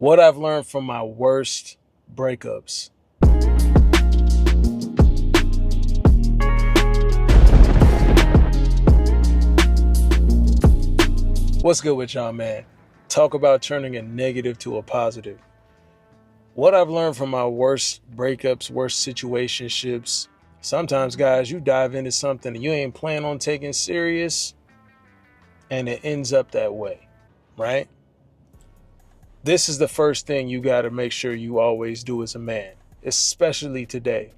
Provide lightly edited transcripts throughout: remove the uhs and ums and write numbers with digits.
What I've learned from my worst breakups. What's good with y'all, man? Talk about turning a negative to a positive. What I've learned from my worst breakups, worst situationships. Sometimes, guys, you dive into something and you ain't plan on taking serious, and it ends up that way, right? This is the first thing you got to make sure you always do as a man, especially today.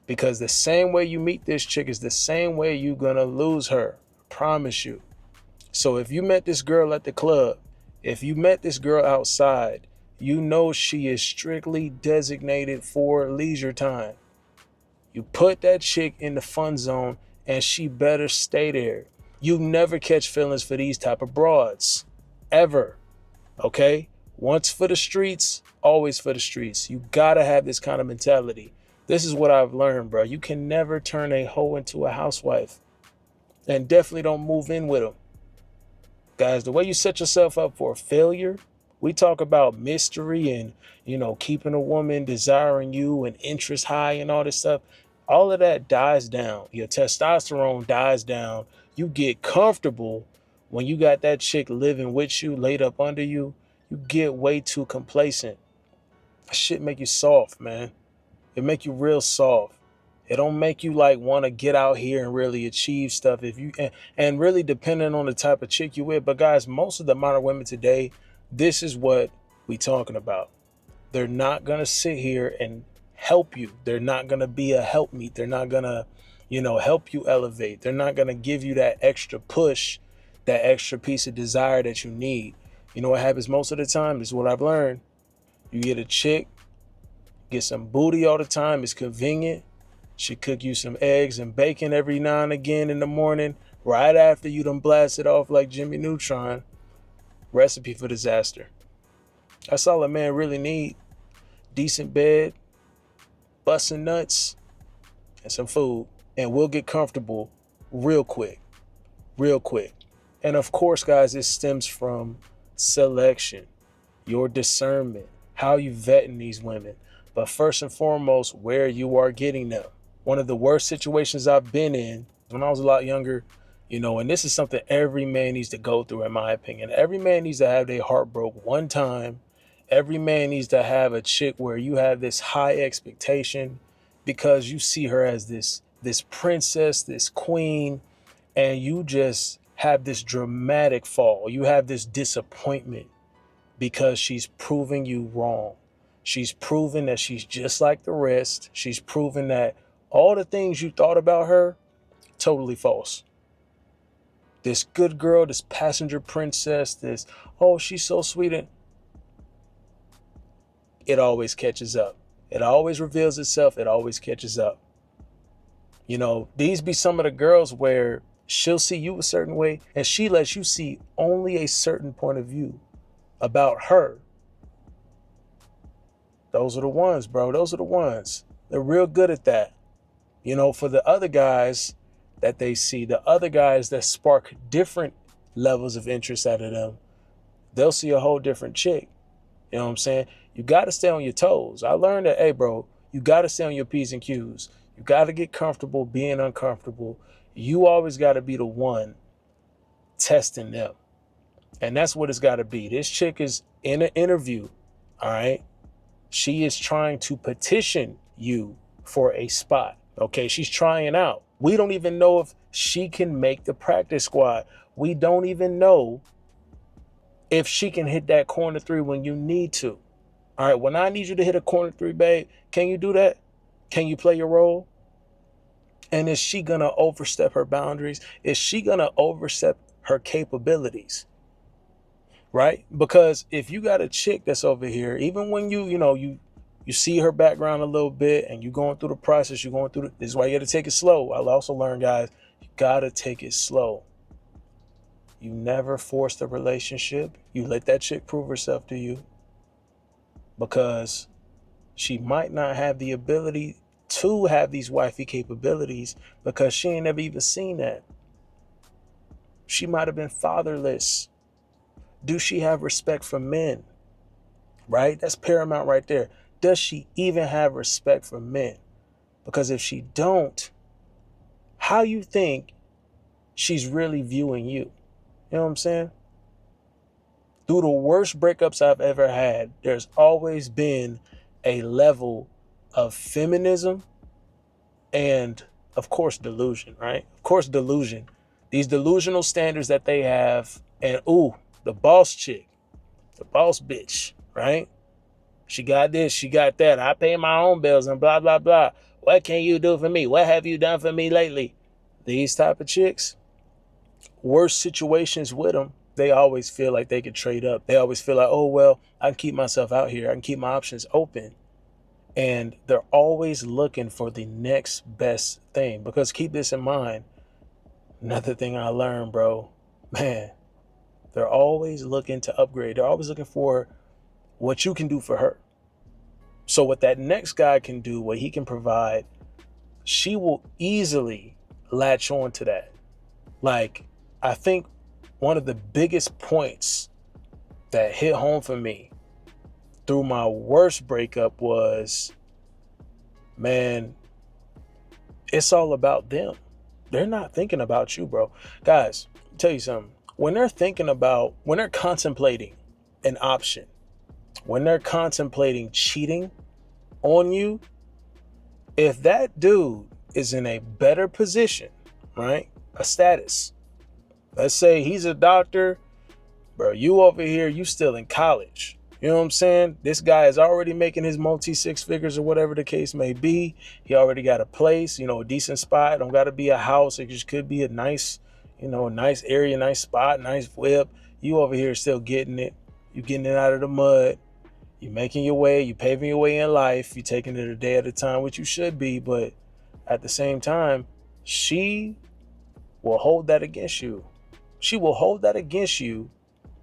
Because the same way you meet this chick is the same way you're going to lose her. Promise you. So if you met this girl at the club, if you met this girl outside, you know she is strictly designated for leisure time. You put that chick in the fun zone and she better stay there. You never catch feelings for these type of broads. Ever. Okay? Once for the streets, always for the streets. You gotta have this kind of mentality. This is what I've learned, bro. You can never turn a hoe into a housewife. And definitely don't move in with them. Guys, the way you set yourself up for failure, we talk about mystery and, keeping a woman desiring you and interest high and all this stuff. All of that dies down. Your testosterone dies down. You get comfortable when you got that chick living with you, laid up under you. You get way too complacent. That shit make you soft, man. It make you real soft. It don't make you want to get out here and really achieve stuff if you and really depending on the type of chick you with. But guys, most of the modern women today, this is what we talking about. They're not gonna sit here and help you. They're not gonna be a helpmeet. They're not gonna, help you elevate. They're not gonna give you that extra push, that extra piece of desire that you need. You know what happens most of the time? This is what I've learned. You get a chick, get some booty all the time. It's convenient. She cook you some eggs and bacon every now and again in the morning, right after you done blasted off like Jimmy Neutron. Recipe for disaster. That's all a man really need. Decent bed, busting nuts, and some food. And we'll get comfortable real quick. Real quick. And of course, guys, it stems from selection, your discernment, how you vetting these women. But first and foremost, where you are getting them. One of the worst situations I've been in when I was a lot younger, and this is something every man needs to go through, in my opinion. Every man needs to have their heart broke one time. Every man needs to have a chick where you have this high expectation because you see her as this princess, this queen, and you just have this dramatic fall. You have this disappointment because she's proving you wrong. She's proven that she's just like the rest. She's proven that all the things you thought about her, totally false. This good girl, this passenger princess, she's so sweet. And it always catches up. It always reveals itself. It always catches up. These be some of the girls where she'll see you a certain way and she lets you see only a certain point of view about her. Those are the ones, bro. Those are the ones. They're real good at that. For the other guys that they see, the other guys that spark different levels of interest out of them, they'll see a whole different chick. You know what I'm saying? You got to stay on your toes. I learned that, hey, bro, you got to stay on your P's and Q's. You got to get comfortable being uncomfortable. You always got to be the one testing them. And that's what it's got to be. This chick is in an interview, all right? She is trying to petition you for a spot. Okay, she's trying out. We don't even know if she can make the practice squad. We don't even know if she can hit that corner three when you need to. All right, when I need you to hit a corner three, babe, can you do that? Can you play your role? And is she going to overstep her boundaries? Is she going to overstep her capabilities? Right? Because if you got a chick that's over here, even when you see her background a little bit and you're going through the process, this is why you got to take it slow. I'll also learn, guys, you got to take it slow. You never force the relationship. You let that chick prove herself to you because she might not have the ability to have these wifey capabilities because she ain't never even seen that. She might have been fatherless. Do she have respect for men? right? That's paramount right there. Does she even have respect for men? Because if she don't, how you think she's really viewing you? You know what I'm saying? Through the worst breakups I've ever had, there's always been a level of feminism and, of course, delusion, right? Of course, delusion. These delusional standards that they have, and the boss chick, the boss bitch, right? She got this, she got that. I pay my own bills and blah, blah, blah. What can you do for me? What have you done for me lately? These type of chicks, worse situations with them, they always feel like they could trade up. They always feel like, oh, well, I can keep myself out here. I can keep my options open. And they're always looking for the next best thing. Because keep this in mind, another thing I learned, bro, man, they're always looking to upgrade. They're always looking for what you can do for her. So what that next guy can do, what he can provide, she will easily latch on to that. Like, I think one of the biggest points that hit home for me through my worst breakup was, man, it's all about them. They're not thinking about you, bro. Guys, I'll tell you something. When they're contemplating an option, when they're contemplating cheating on you, if that dude is in a better position, right? A status. Let's say he's a doctor, bro. You over here, you still in college. You know what I'm saying? This guy is already making his multi-six figures or whatever the case may be. He already got a place, a decent spot. Don't got to be a house. It just could be a nice, a nice area, nice spot, nice whip. You over here still getting it. You getting it out of the mud. You making your way. You paving your way in life. You taking it a day at a time, which you should be. But at the same time, she will hold that against you. She will hold that against you,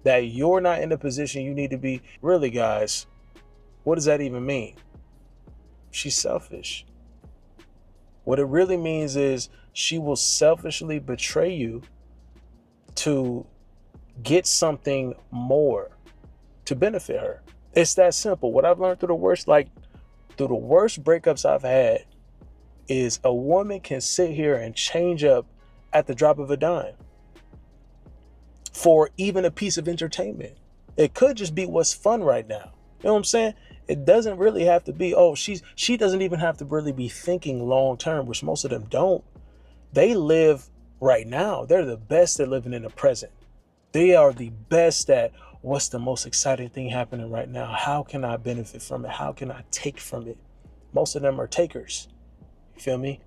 that you're not in the position you need to be. Really, guys, what does that even mean? She's selfish. What it really means is she will selfishly betray you to get something more to benefit her. It's that simple. What I've learned through the worst breakups I've had is a woman can sit here and change up at the drop of a dime for even a piece of entertainment. It could just be what's fun right now. You know what I'm saying? It doesn't really have to be, she doesn't even have to really be thinking long term, which most of them don't. They live right now. They're the best at living in the present. They are the best at what's the most exciting thing happening right now? How can I benefit from it? How can I take from it? Most of them are takers. You feel me?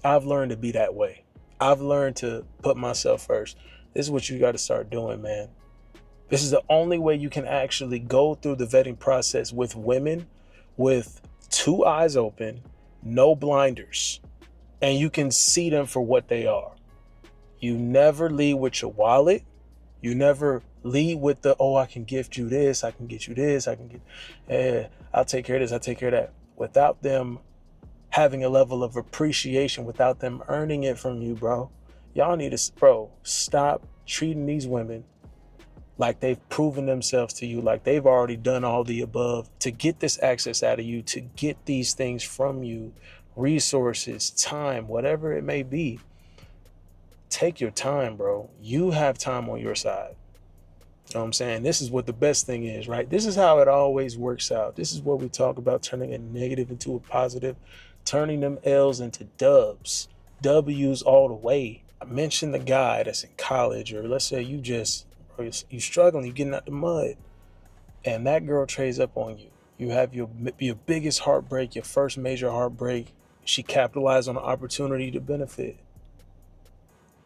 I've learned to be that way. I've learned to put myself first. This is what you got to start doing, man. This is the only way you can actually go through the vetting process with women with two eyes open, no blinders, and you can see them for what they are. You never lead with your wallet. You never lead with I can gift you this, I can get you this, I'll take care of this, I'll take care of that. Without them having a level of appreciation, without them earning it from you, bro. Y'all need to, stop treating these women like they've proven themselves to you, like they've already done all the above to get this access out of you, to get these things from you, resources, time, whatever it may be. Take your time, bro. You have time on your side. You know what I'm saying? This is what the best thing is, right? This is how it always works out. This is what we talk about, turning a negative into a positive, turning them L's into dubs, W's all the way. I mentioned the guy that's in college, or let's say you struggling, you getting out the mud, and that girl trades up on you. You have your biggest heartbreak, your first major heartbreak. She capitalized on the opportunity to benefit.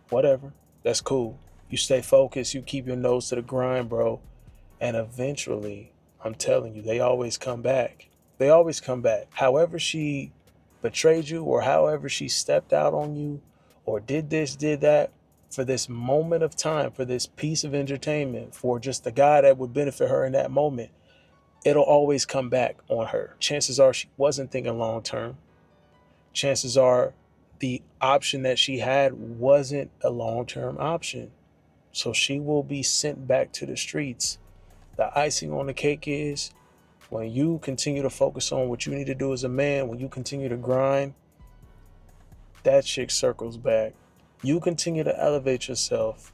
Whatever, that's cool. You stay focused, you keep your nose to the grind, bro. And eventually, I'm telling you, they always come back. They always come back. However she betrayed you, or however she stepped out on you, or did this, did that, for this moment of time, for this piece of entertainment, for just the guy that would benefit her in that moment, it'll always come back on her. Chances are she wasn't thinking long term. Chances are the option that she had wasn't a long-term option. So she will be sent back to the streets. The icing on the cake is When you continue to focus on what you need to do as a man, when you continue to grind, that chick circles back. You continue to elevate yourself,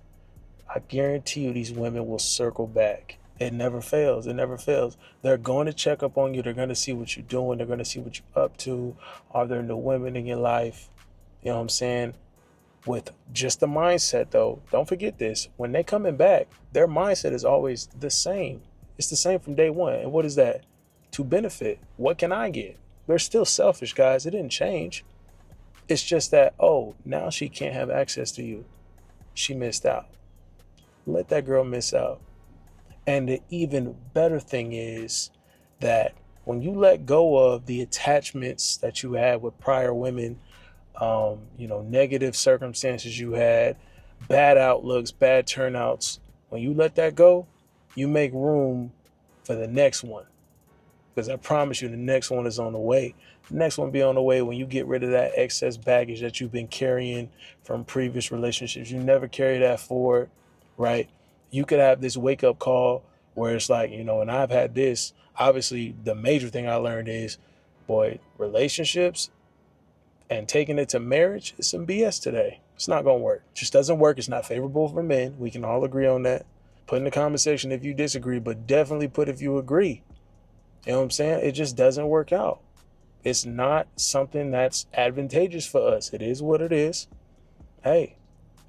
I guarantee you these women will circle back. It never fails. It never fails. They're going to check up on you. They're going to see what you're doing. They're going to see what you're up to. Are there new women in your life? You know what I'm saying? With just the mindset, though, don't forget this. When they coming back, their mindset is always the same. It's the same from day one. And what is that? To benefit. What can I get? They're still selfish, guys. It didn't change. It's just that, oh, now she can't have access to you. She missed out. Let that girl miss out. And the even better thing is that when you let go of the attachments that you had with prior women, negative circumstances you had, bad outlooks, bad turnouts, when you let that go, you make room for the next one. Because I promise you, the next one is on the way. The next one be on the way when you get rid of that excess baggage that you've been carrying from previous relationships. You never carry that forward, right? You could have this wake-up call where it's like, and I've had this. Obviously, the major thing I learned is, boy, relationships and taking it to marriage is some BS today. It's not going to work. It just doesn't work. It's not favorable for men. We can all agree on that. Put in the comment section if you disagree, but definitely put if you agree. You know what I'm saying? It just doesn't work out. It's not something that's advantageous for us. It is what it is. Hey,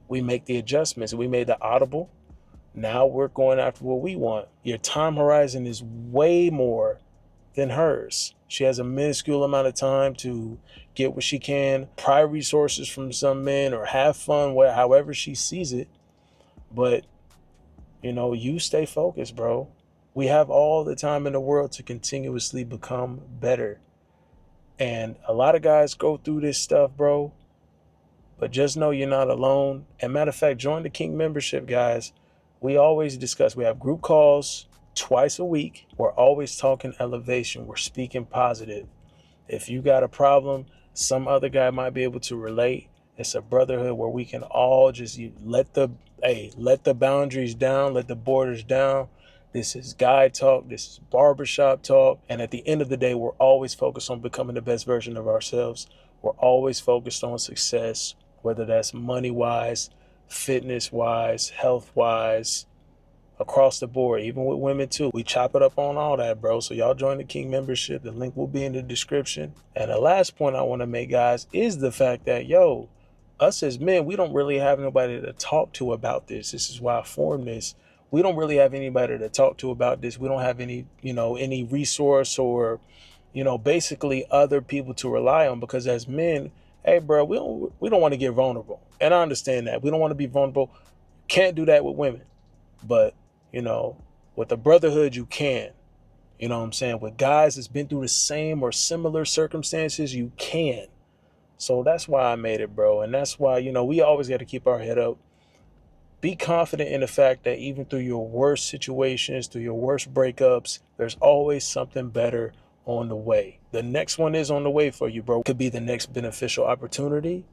we make the adjustments. We made the audible. Now we're going after what we want. Your time horizon is way more than hers. She has a minuscule amount of time to get what she can, pry resources from some men, or have fun, however she sees it. But, you stay focused, bro. We have all the time in the world to continuously become better. And a lot of guys go through this stuff, bro. But just know you're not alone. And matter of fact, join the King membership, guys. We always discuss, we have group calls twice a week. We're always talking elevation. We're speaking positive. If you got a problem, some other guy might be able to relate. It's a brotherhood where we can all just let the boundaries down, let the borders down. This is guy talk. This is barbershop talk. And at the end of the day, we're always focused on becoming the best version of ourselves. We're always focused on success, whether that's money-wise, fitness-wise, health-wise, across the board, even with women too. We chop it up on all that, bro. So y'all join the King membership. The link will be in the description. And the last point I want to make, guys, is the fact that, us as men, we don't really have nobody to talk to about this. This is why I formed this. We don't really have anybody to talk to about this. We don't have any, any resource or, basically other people to rely on, because as men, hey, bro, we don't want to get vulnerable. And I understand that. We don't want to be vulnerable. Can't do that with women. But, with the brotherhood, you can. You know what I'm saying? With guys that's been through the same or similar circumstances, you can. So that's why I made it, bro. And that's why, we always got to keep our head up. Be confident in the fact that even through your worst situations, through your worst breakups, there's always something better on the way. The next one is on the way for you, bro. Could be the next beneficial opportunity.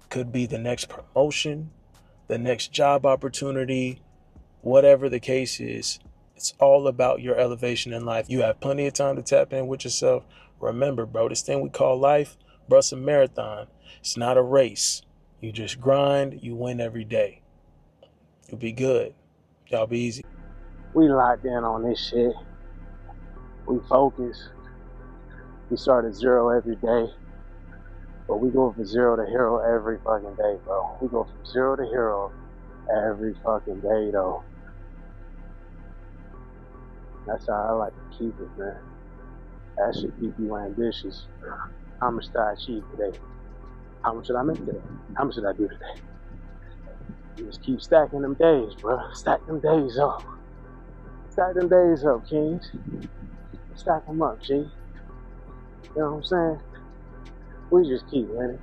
Could be the next promotion, the next job opportunity. Whatever the case is, it's all about your elevation in life. You have plenty of time to tap in with yourself. Remember, bro, this thing we call life, bro, it's a marathon. It's not a race. You just grind, you win every day. You'll be good. Y'all be easy. We locked in on this shit. We focus. We start at zero every day. But we go from zero to hero every fucking day, bro. We go from zero to hero every fucking day, though. That's how I like to keep it, man. That should keep you ambitious. How much did I achieve today? How much did I make today? How much did I do today? You just keep stacking them days, bro. Stack them days up. Stack them days up, kings. Stack them up, G. You know what I'm saying? We just keep winning.